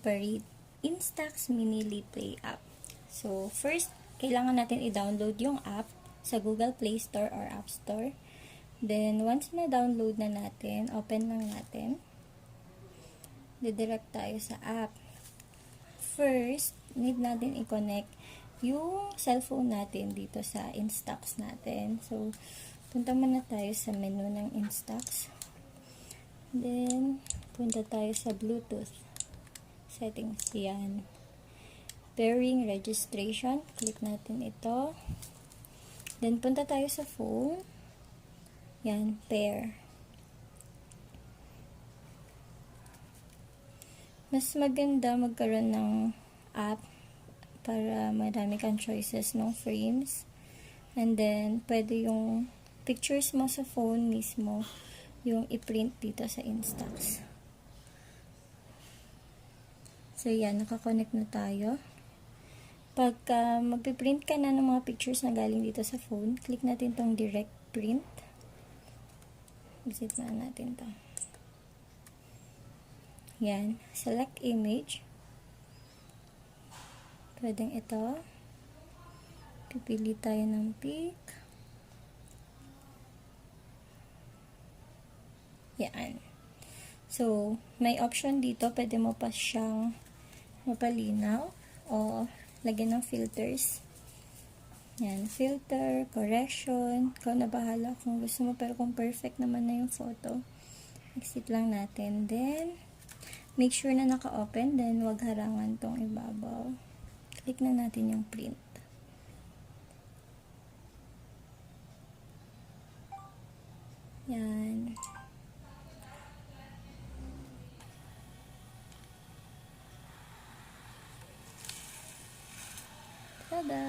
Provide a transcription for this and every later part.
operate Instax Mini Liplay App. So, first, kailangan natin i-download yung app sa Google Play Store or App Store. Then, once na-download na natin, open lang natin. Didirect tayo sa app. First, need natin i-connect yung cellphone natin dito sa Instax natin. So, punta muna tayo sa menu ng Instax. Then, punta tayo sa Bluetooth settings. Yan. Pairing registration. Click natin ito. Then, punta tayo sa phone. Yan, pair. Mas maganda magkaroon ng app para marami kang choices ng frames. And then, pwede yung pictures mo sa phone mismo yung i-print dito sa Instax. So, yan. Nakakonect na tayo. Pagka magpiprint ka na ng mga pictures na galing dito sa phone, click natin tong direct print. Visit na natin to. Yan. Select image. Pwedeng ito. Pipili tayo ng pic. Yan. So, may option dito. Pwede mo pa siyang mapalinaw o lagyan ng filters. Yan. Filter, correction. Ikaw na bahala kung gusto mo. Pero kung perfect naman na yung photo, exit lang natin. Then, make sure na naka-open. Then, wag harangan tong ibabaw. Click na natin yung print. Yan. Tada!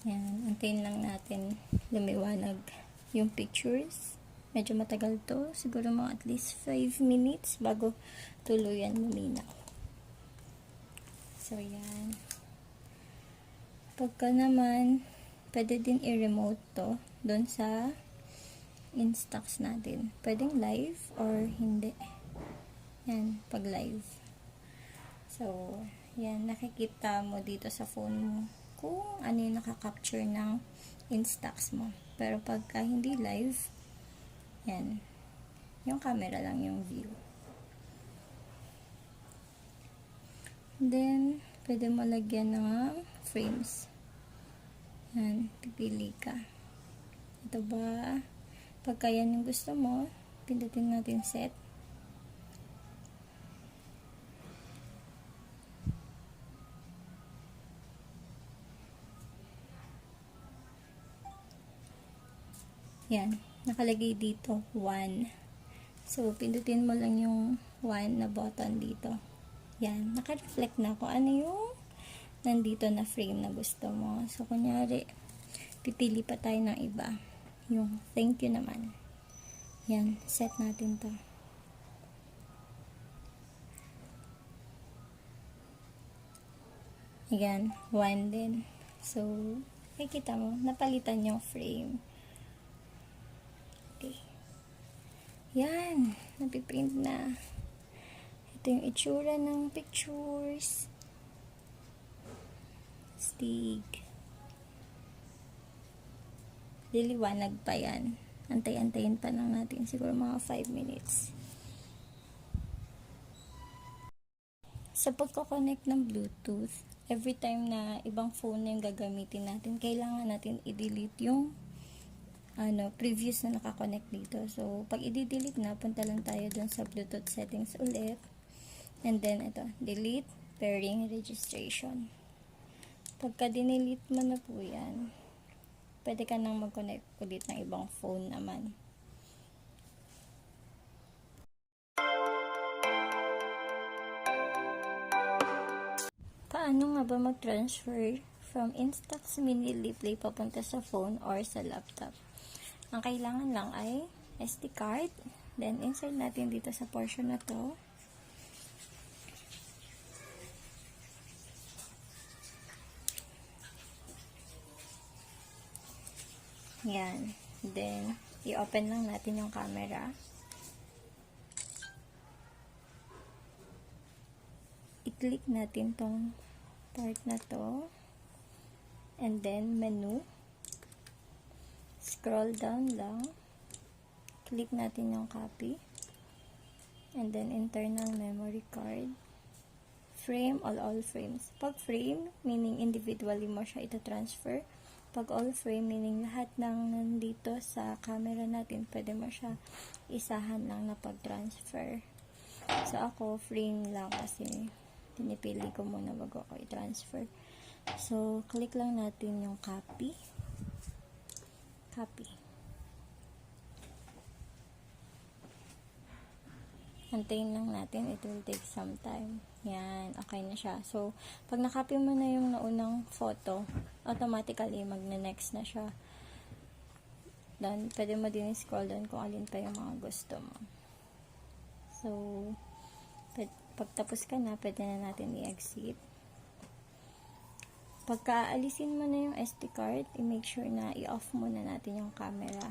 Yan. Antayin lang natin lumiwanag yung pictures. Medyo matagal to. Siguro mga at least 5 minutes bago tuluyan luminaw. So, yan. Pagka naman, pwede din i-remote to doon sa Instax natin. Pwedeng live or hindi. Yan, pag live. So, yan. Nakikita mo dito sa phone mo kung ano yung nakaka-capture ng Instax mo. Pero pagka hindi live, yan. Yung camera lang yung view. Then, pwede mo lagyan ng frames. Yan, pipili ka. Ito ba? Pagka yan yung gusto mo, pindutin natin set. Yan, nakalagay dito 1. So, pindutin mo lang yung 1 na button dito. Yan, naka-reflect na kung ano yung nandito na frame na gusto mo. So, kunyari, pipili pa tayo ng iba. Yung thank you naman. Yan, set natin to. Ayan, 1 din. So, makikita mo, napalitan yung frame. Okay. Yan, napiprint na. Ito yung itsura ng pictures. Stig. Liliwanag pa yan. Antay-antayin pa lang natin. Siguro mga 5 minutes. Sa pagkoconnect ng Bluetooth, every time na ibang phone na yung gagamitin natin, kailangan natin i-delete yung previous na nakakonect dito. So, pag i-delete na, punta lang tayo dun sa Bluetooth settings ulit. And then, ito, delete pairing registration. Pagka dinelete mo na po yan, pwede ka nang mag-connect ulit ng ibang phone naman. Paano nga ba mag-transfer from Instax Mini Liplay papunta sa phone or sa laptop? Ang kailangan lang ay SD card. Then, insert natin dito sa portion na to. Yan. Then, i-open lang natin yung camera. I-click natin tong part na to. And then, menu. Scroll down lang. Click natin yung copy. And then, internal memory card. Frame, all frames. Pag frame, meaning individually mo siya ito-transfer. Pag all frame, meaning lahat ng nandito sa camera natin, pwede mo siya isahan lang na pag-transfer. So, ako, frame lang kasi pinipili ko muna bago ako i-transfer. So, click lang natin yung copy. Copy. Antayin lang natin. It will take some time. Yan. Okay na siya. So, pag nakopy mo na yung naunang photo, automatically, magne-next na siya. Then, pwede mo din scroll down kung alin pa yung mga gusto mo. So, pag tapos ka na, pwede na natin i-exit. Pagka alisin mo na yung SD card, i-make sure na i-off muna natin yung camera.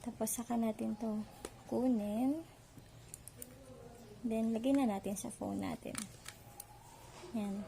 Tapos, saka natin to kunin. Then, lagay na natin sa phone natin. Yan.